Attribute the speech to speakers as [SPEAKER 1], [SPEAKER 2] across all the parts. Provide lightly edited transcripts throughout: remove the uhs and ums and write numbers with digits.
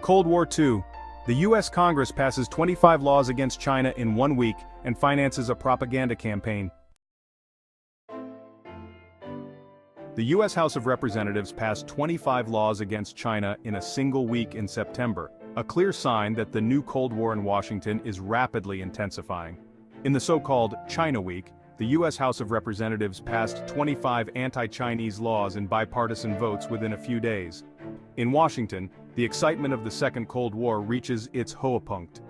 [SPEAKER 1] Cold War II. The U.S. Congress passes 25 laws against China in 1 week and finances a propaganda campaign. The U.S. House of Representatives passed 25 laws against China in a single week in September, a clear sign that the new Cold War in Washington is rapidly intensifying. In the so-called China Week, the U.S. House of Representatives passed 25 anti-Chinese laws in bipartisan votes within a few days. In Washington, the excitement of the Second Cold War reaches its höhepunkt.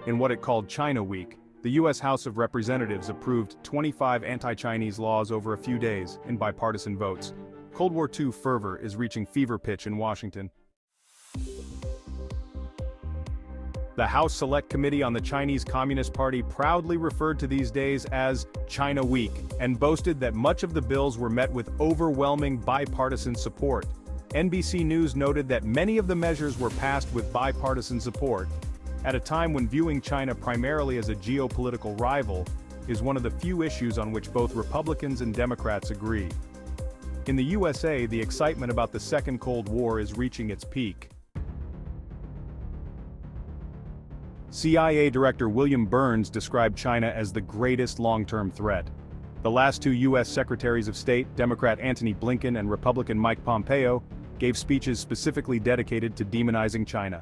[SPEAKER 1] In what it called China Week, the U.S. House of Representatives approved 25 anti-Chinese laws over a few days in bipartisan votes. Cold War II fervor is reaching fever pitch in Washington. The House Select Committee on the Chinese Communist Party proudly referred to these days as China Week and boasted that much of the bills were met with overwhelming bipartisan support. NBC News noted that many of the measures were passed with bipartisan support, at a time when viewing China primarily as a geopolitical rival is one of the few issues on which both Republicans and Democrats agree. In the USA, the excitement about the Second Cold War is reaching its peak. CIA Director William Burns described China as the greatest long-term threat. The last two U.S. Secretaries of State, Democrat Antony Blinken and Republican Mike Pompeo, gave speeches specifically dedicated to demonizing China.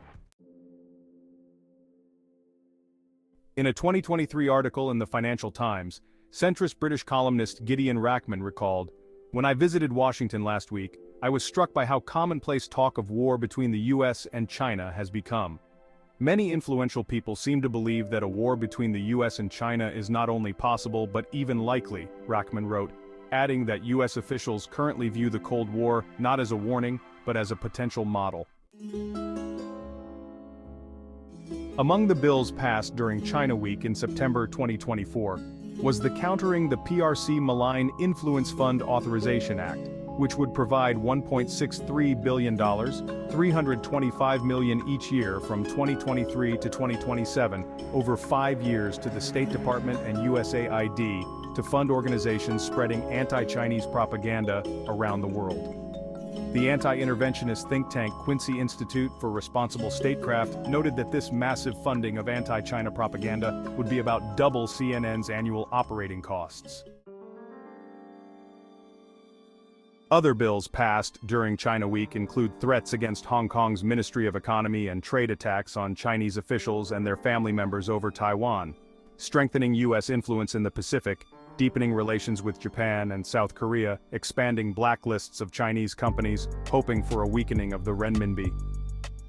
[SPEAKER 1] In a 2023 article in the Financial Times, centrist British columnist Gideon Rachman recalled, "When I visited Washington last week, I was struck by how commonplace talk of war between the U.S. and China has become. Many influential people seem to believe that a war between the U.S. and China is not only possible but even likely," Rachman wrote, adding that U.S. officials currently view the Cold War not as a warning, but as a potential model. Among the bills passed during China Week in September 2024 was the Countering the PRC Malign Influence Fund Authorization Act, which would provide $1.63 billion, $325 million each year from 2023 to 2027, over 5 years to the State Department and USAID to fund organizations spreading anti-Chinese propaganda around the world. The anti-interventionist think tank Quincy Institute for Responsible Statecraft noted that this massive funding of anti-China propaganda would be about double CNN's annual operating costs. Other bills passed during China Week include threats against Hong Kong's Ministry of Economy and trade attacks on Chinese officials and their family members over Taiwan, strengthening U.S. influence in the Pacific, deepening relations with Japan and South Korea, expanding blacklists of Chinese companies, hoping for a weakening of the renminbi.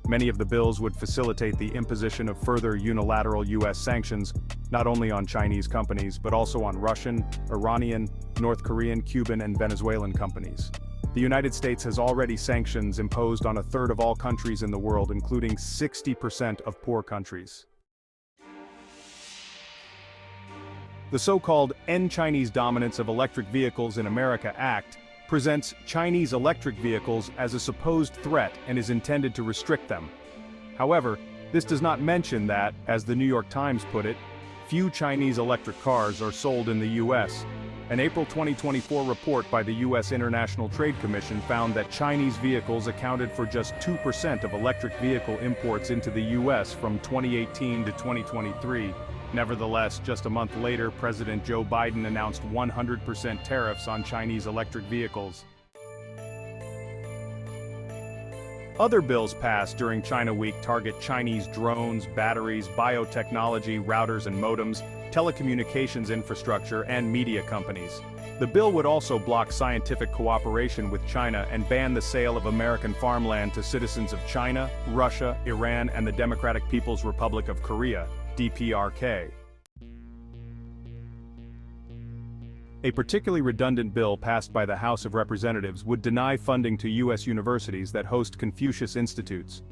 [SPEAKER 1] Many of the bills would facilitate the imposition of further unilateral U.S. sanctions, not only on Chinese companies but also on Russian, Iranian, North Korean, Cuban, and Venezuelan companies. The United States has already sanctions imposed on a third of all countries in the world, including 60% of poor countries. The so-called End Chinese Dominance of Electric Vehicles in America Act presents Chinese electric vehicles as a supposed threat and is intended to restrict them. However, this does not mention that, as the New York Times put it, few Chinese electric cars are sold in the U.S. An April 2024 report by the U.S. International Trade Commission found that Chinese vehicles accounted for just 2% of electric vehicle imports into the U.S. from 2018 to 2023. Nevertheless, just a month later, President Joe Biden announced 100% tariffs on Chinese electric vehicles. Other bills passed during China Week target Chinese drones, batteries, biotechnology, routers and modems, telecommunications infrastructure, and media companies. The bill would also block scientific cooperation with China and ban the sale of American farmland to citizens of China, Russia, Iran, and the Democratic People's Republic of Korea, DPRK. A particularly redundant bill passed by the House of Representatives would deny funding to U.S. universities that host Confucius Institutes,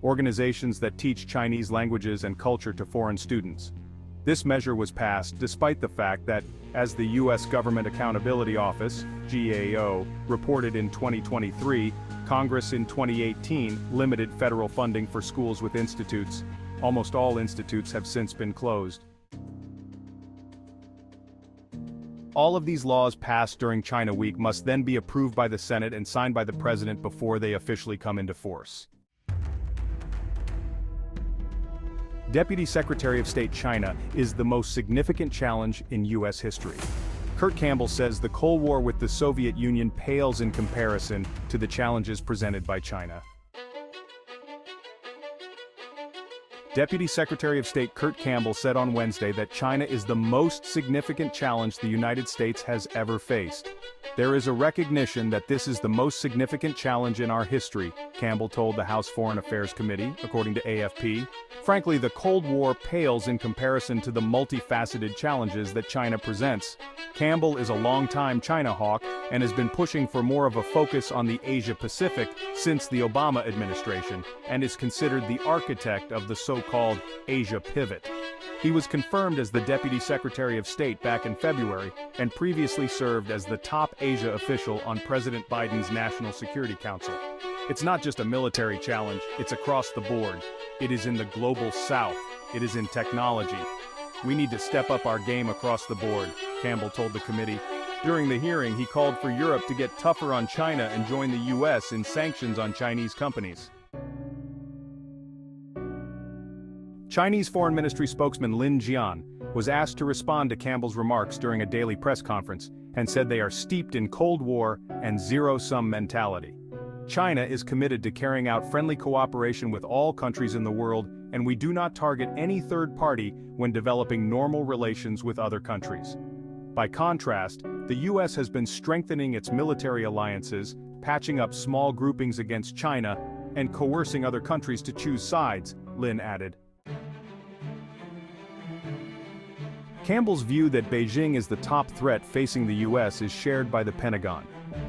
[SPEAKER 1] organizations that teach Chinese languages and culture to foreign students. This measure was passed despite the fact that, as the U.S. Government Accountability Office, GAO, reported in 2023, Congress in 2018 limited federal funding for schools with institutes. Almost all institutes have since been closed. All of these laws passed during China Week must then be approved by the Senate and signed by the President before they officially come into force. Deputy Secretary of State China is the most significant challenge in U.S. history. Kurt Campbell says the Cold War with the Soviet Union pales in comparison to the challenges presented by China. Deputy Secretary of State Kurt Campbell said on Wednesday that China is the most significant challenge the United States has ever faced. There is a recognition that this is the most significant challenge in our history, Campbell told the House Foreign Affairs Committee, according to AFP. Frankly, the Cold War pales in comparison to the multifaceted challenges that China presents. Campbell is a longtime China hawk and has been pushing for more of a focus on the Asia-Pacific since the Obama administration, and is considered the architect of the so-called Asia pivot. He was confirmed as the Deputy Secretary of State back in February, and previously served as the top Asia official on President Biden's National Security Council. It's not just a military challenge, it's across the board. It is in the global south. It is in technology. We need to step up our game across the board, Campbell told the committee. During the hearing, he called for Europe to get tougher on China and join the U.S. in sanctions on Chinese companies. Chinese Foreign Ministry spokesman Lin Jian was asked to respond to Campbell's remarks during a daily press conference and said they are steeped in Cold War and zero-sum mentality. China is committed to carrying out friendly cooperation with all countries in the world, and we do not target any third party when developing normal relations with other countries. By contrast, the U.S. has been strengthening its military alliances, patching up small groupings against China, and coercing other countries to choose sides, Lin added. Campbell's view that Beijing is the top threat facing the U.S. is shared by the Pentagon.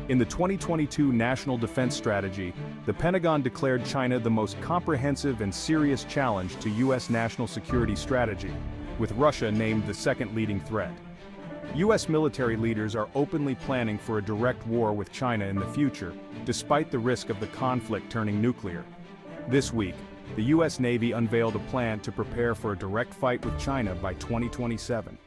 [SPEAKER 1] In the 2022 National Defense Strategy, the Pentagon declared China the most comprehensive and serious challenge to U.S. national security strategy, with Russia named the second leading threat. U.S. military leaders are openly planning for a direct war with China in the future, despite the risk of the conflict turning nuclear. This week, the U.S. Navy unveiled a plan to prepare for a direct fight with China by 2027.